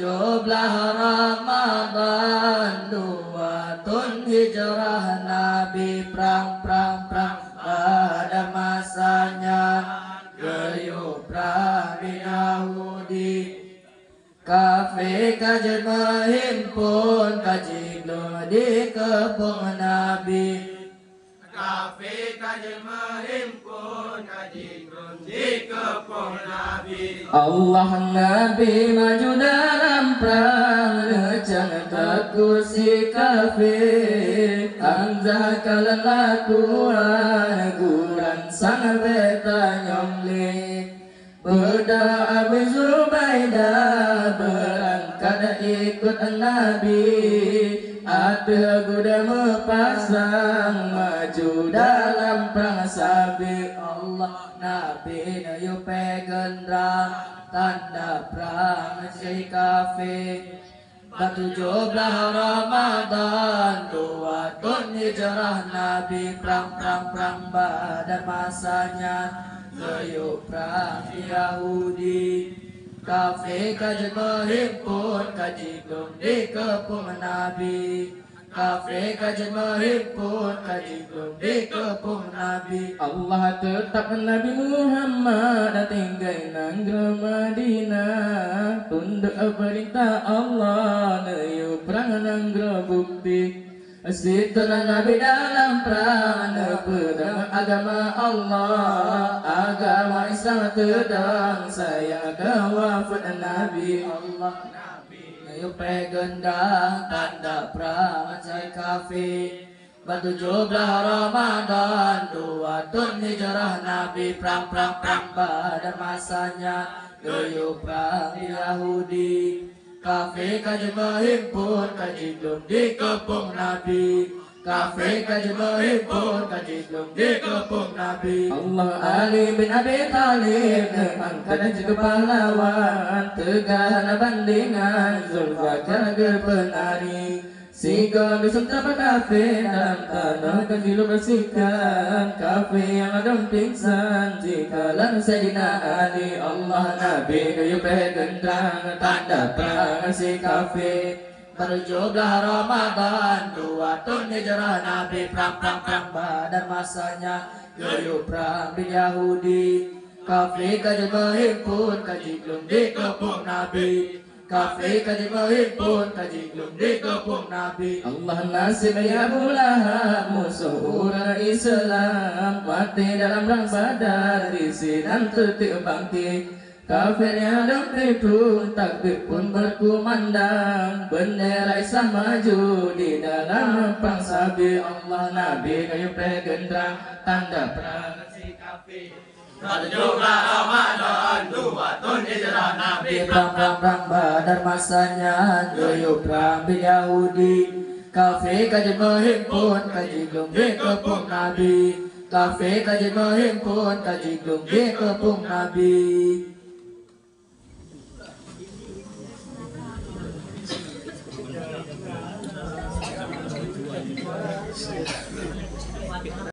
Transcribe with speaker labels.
Speaker 1: 17 Ramadan 2 tahun hijrah Nabi perang pada masanya gayuh perang Yahudi kafe kajen menghimpun kajiglo di kebun Nabi kafe kajen menghimpun kajiglo di kebun Nabi Allah Nabi maju dalam perang jangan takut si kafir Hamzah kalan lakuan guran sang beta nyomlik berdoa Abu Zubaidah berangkat ikut Nabi ada kuda mepasang maju dalam perang sabi Allah Nabi nayu pegendra tanda perang si kafir 17 Ramadan 2 tahun hijrah Nabi perang Badar masanya gayuh perang Yahudi kafe kajen menghimpun kajigong di kebun Nabi kafe kajen menghimpun kajigong di kebun Nabi Allah tetap Nabi Muhammad tinggal nanggung Madinah tunduk perintah Allah nayu perang nanggung bukti Situlah Nabi dalam perang pedang agama Allah agama Islam tedang saya kewafat Nabi Allah Nabi pegendang tanda perang saya kafir 17 Ramadan 2 tahun hijrah Nabi perang pada masanya gayuh perang Yahudi kafe kajen menghimpun kajigong di kebun Nabi kafe kajen menghimpun kajigong di kebun Nabi Allah Ali bin Abi Thalib angkat juga pahlawan tegah bandingan Zulfaqar berpenari Siga bersentap kafe dalam tanah kajilu bersihkan kafe yang ada pingsan jika Sayyidina Ali Allah Nabi kayu pegendang tanda perang si kafe 17 Ramadan 2 tahun hijrah Nabi perang Badar masanya gayuh perang di Yahudi kafe kajen menghimpun kajigong di kebun Nabi kafe kajen menghimpun kajigong di kebun Nabi Allah nasib ya Abu Lahab musuh orang Islam mati dalam perang Badar risi dan tetik bangkit kafirnya itu takbir pun berkumandang bendera Islam maju di dalam perang sabi Allah Nabi kayu pegendang tanda perang si kafir 17 Ramadan 2 tahun hijrah Nabi perang Badar masanya gayuh perang Yahudi kafe kajen menghimpun kajigong di kebun Nabi kafe kajen menghimpun kajigong di kebun Nabi